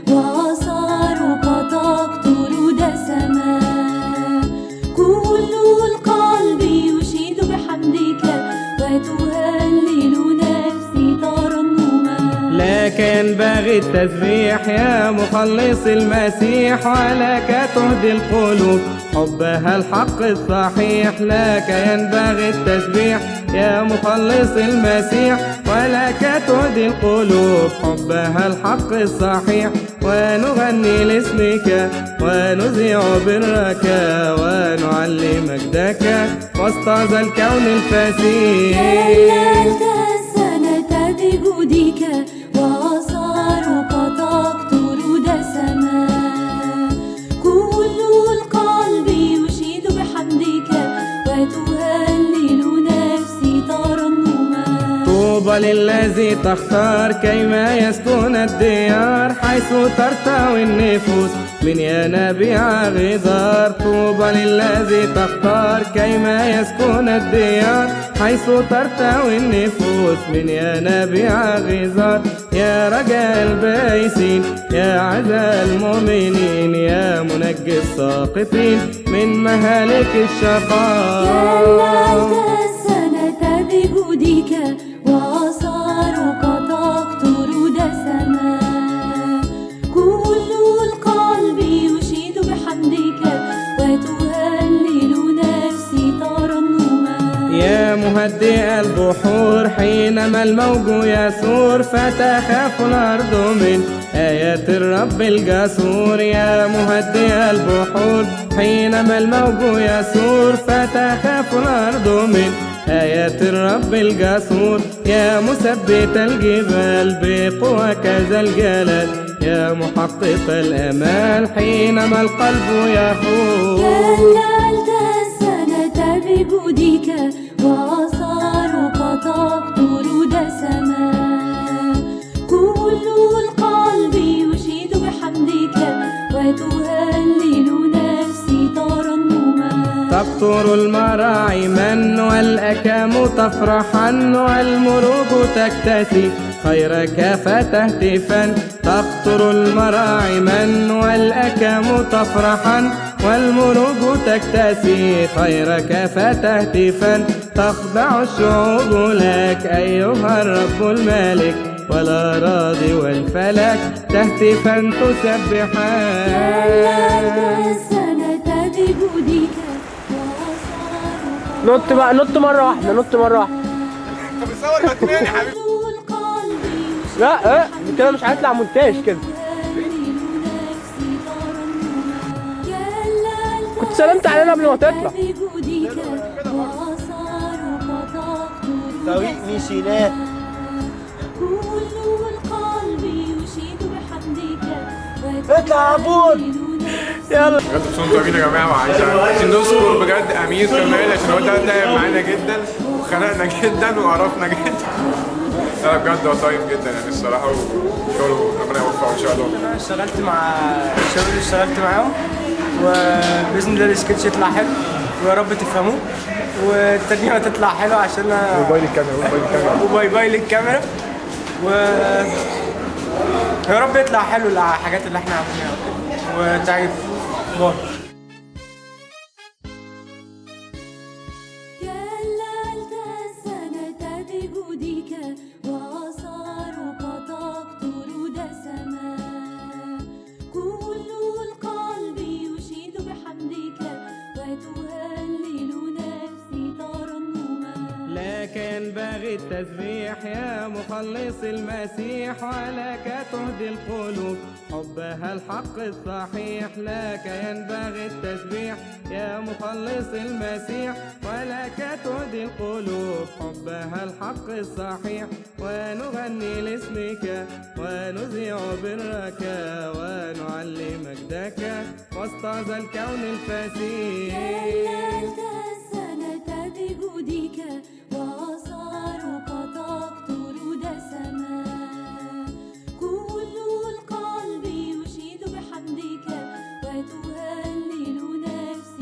وآثارك تقطر دسما. كل القلب يشيد بحمدك وتهلل نفسي ترنما. لك ينبغي التسبيح يا مخلص المسيح، ولك تهدي القلوب حبها الحق الصحيح. لك ينبغي التسبيح يا مخلص المسيح، ولك تهدي القلوب حبها الحق الصحيح. ونغني لاسمك ونذيع برك ونعلي مجدك وسط ذا الكون الفسيح. هللت السنة بجودك وآثارك تقطر دسما. كل القلب يشيد بحمدك وتهلل نفسي ترنما. طوبى للذي تختار كيما يسكن الديار، حيث ترتوي النفوس من ينابيع غزار. طوبى للذي تختار كيما يسكن الديار، حيث ترتوي النفوس من ينابيع غزار. يا رجاء البائسين يا عزاء المؤمنين، يا منجي الساقطين من مهالك الشقاء. هللت السنة بجودك وآثارك تقطر دسما. كل القلب يشيد بحمدك وتهلل نفسي ترنما. يا مهدئ البحور حينما الموج يثور، فتخاف الأرض من آيات الرب الجسور. يا مهدئ البحور حينما الموج يثور، فتخاف الأرض من آيات الرب الجسور. يا مثبت الجبال بقوى كذا الجلال، يا محقق الآمال حينما القلب يخور. هللت السنة بجودك وآثارك تقطر دسما. كل القلب يشيد بحمدك وتهلل نفسي ترنما. تقطر المراعي من والأكام تفرحا، والمروج تكتسي خيرك فتهتفا. تقطر المراعي من والأكام تفرحا، والمروج تكتسي خيرك فتهتفا. تخضع الشعوب لك أيها الرب المالك، والأراضي والفلك تهتفا تسبحان. هللت السنة بجودك نط بقى، نط مرة واحدة، نط مرة واحدة. طب بتصور باتمان يا حبيبي. لا كده مش هيطلع مونتاج كده. كنت سلمت علينا قبل ما تطلع. طريق ميسيناء. اطلع يا بود. يلا بجد بصوا بينا يا جماعه، عايزين نشكر بجد امير كمال عشان هو ده تعب معانا جدا وخنقنا جدا وقرفنا جدا. لا بجد هو طيب جدا يعني الصراحه، وشغله ربنا يوفقه ان شاء الله. انا اشتغلت مع الشباب اللي اشتغلت معاهم، وباذن الله السكتش يطلع حلو ويا رب تفهموه، والترجمه تطلع حلوه عشان موبايل الكاميرا وباي باي للكاميرا، و يا رب يطلع حلو الحاجات اللي احنا عاملينها وتعجب. باي. هللت السنة بجودك وآثارك تقطر دسما. كل القلب يشيد بحمدك وتهلل نفسي ترنما. لك ينبغي التسبيح يا مخلص المسيح، ولك تهدي القلوب حبها الحق الصحيح. لك ينبغي التسبيح يا مخلص المسيح، ولك تهدي القلوب حبها الحق الصحيح. ونغني لاسمك ونذيع برك ونعلي مجدك وسط ذا الكون الفسيح.